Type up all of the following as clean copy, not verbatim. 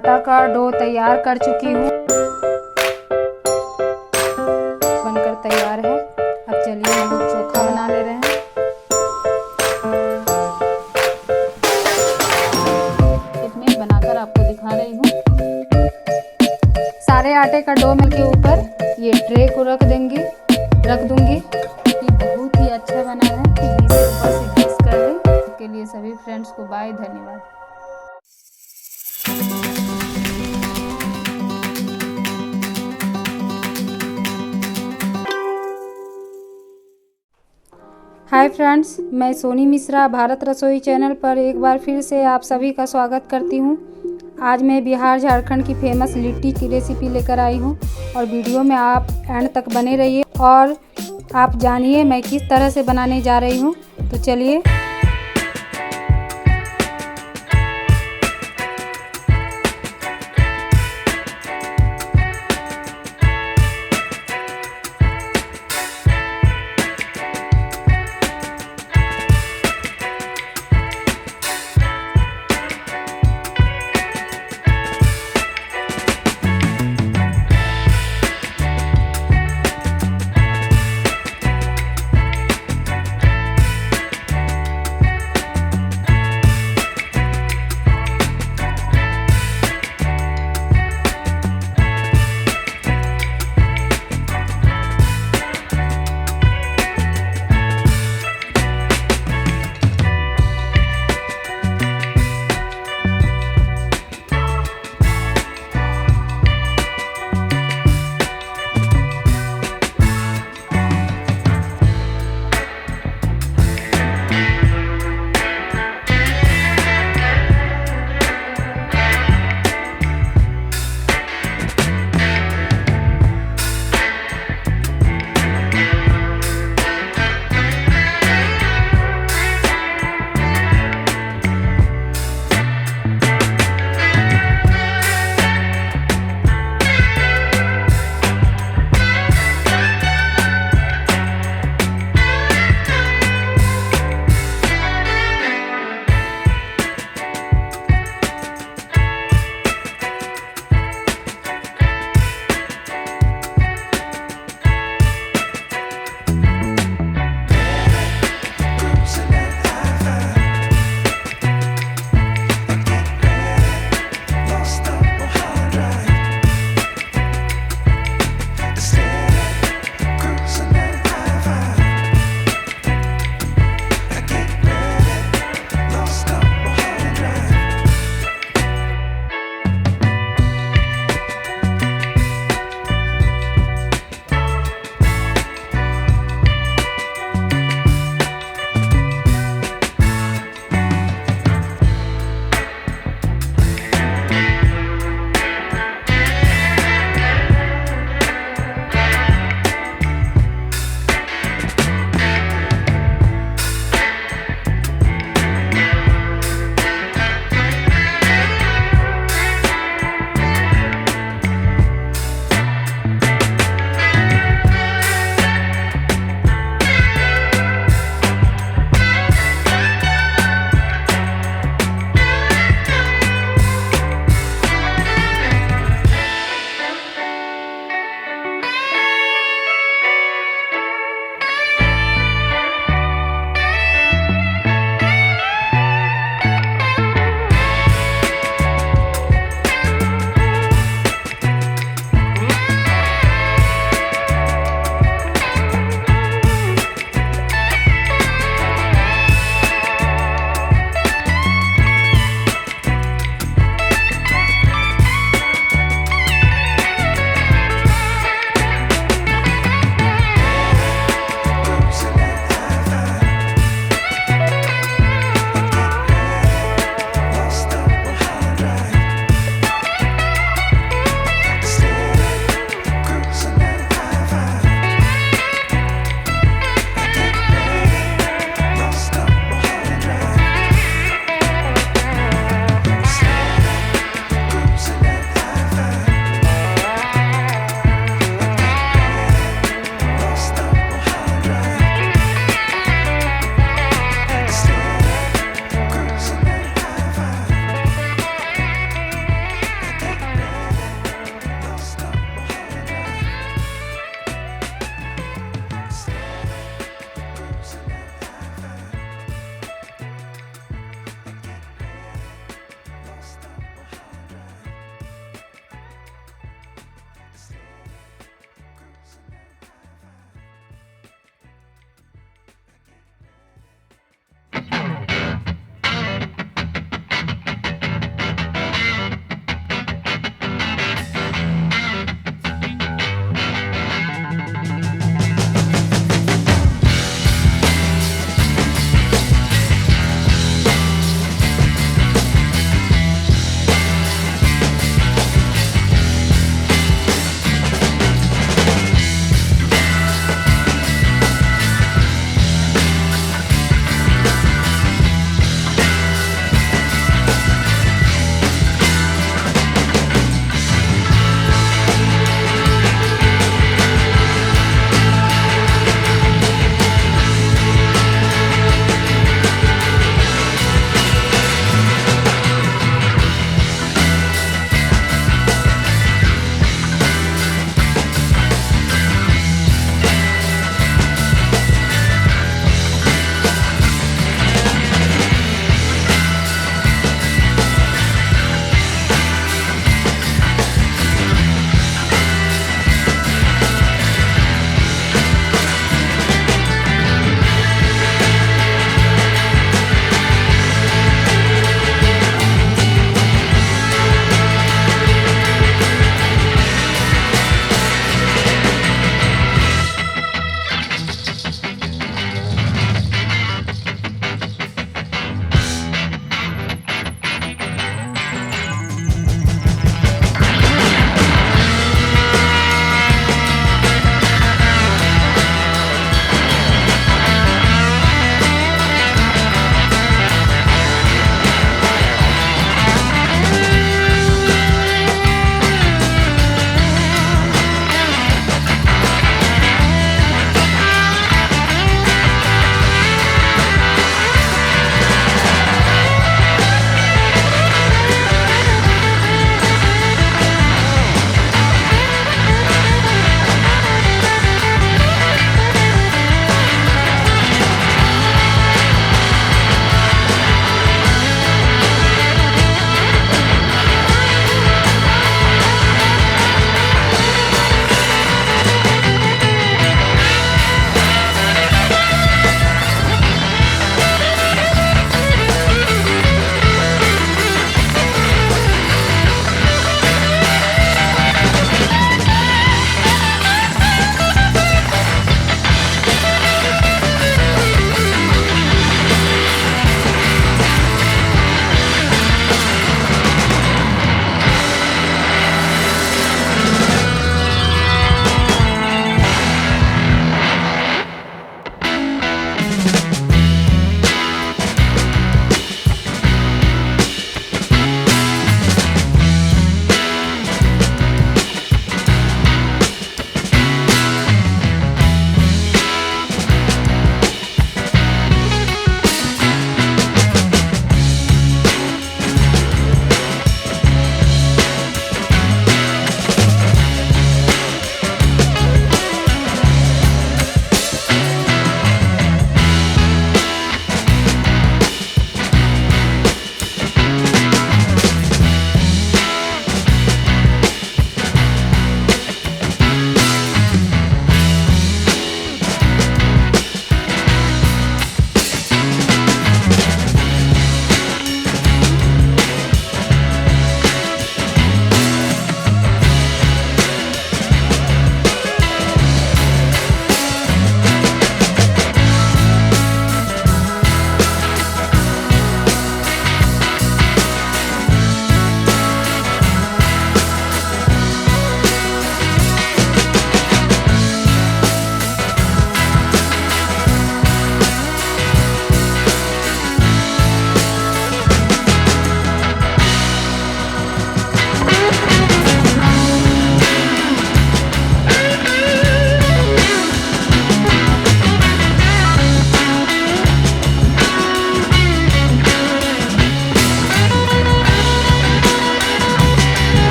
आटा का डो तैयार कर चुकी हूँ, बनकर तैयार है। अब चलिए हम लोग चोखा बना ले रहे हैं। इसमें बनाकर आपको दिखा रही हूँ। सारे आटे का डो मिल के ऊपर ये ट्रे को रख दूंगी। ये बहुत ही अच्छा बना है कि घी से ऊपर से ग्रीस कर लें। इसके लिए सभी फ्रेंड्स को बाय, धन्यवाद। हाय फ्रेंड्स, मैं सोनी मिश्रा भारत रसोई चैनल पर एक बार फिर से आप सभी का स्वागत करती हूँ। आज मैं बिहार झारखंड की फेमस लिट्टी की रेसिपी लेकर आई हूँ और वीडियो में आप एंड तक बने रहिए और आप जानिए मैं किस तरह से बनाने जा रही हूँ। तो चलिए।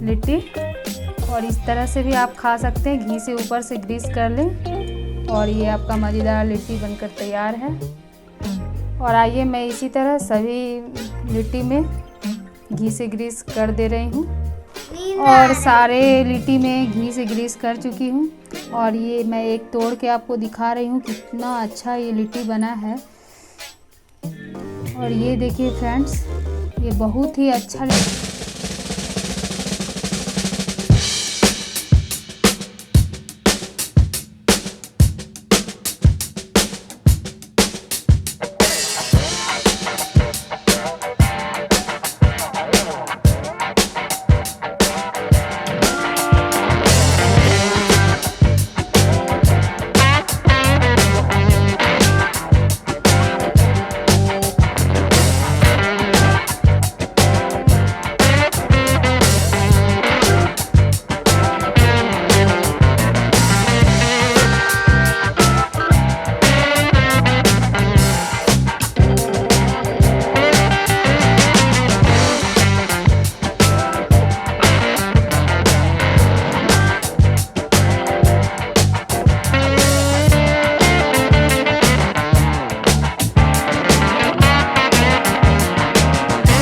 लिट्टी। और इस तरह से भी आप खा सकते हैं, घी से ऊपर से ग्रीस कर लें और ये आपका मज़ेदार लिट्टी बनकर तैयार है। और आइए मैं इसी तरह सभी लिट्टी में घी से ग्रीस कर दे रही हूँ और सारे लिट्टी में घी से ग्रीस कर चुकी हूँ। और ये मैं एक तोड़ के आपको दिखा रही हूँ कितना अच्छा ये लिट्टी बना है। और ये देखिए फ्रेंड्स, ये बहुत ही अच्छा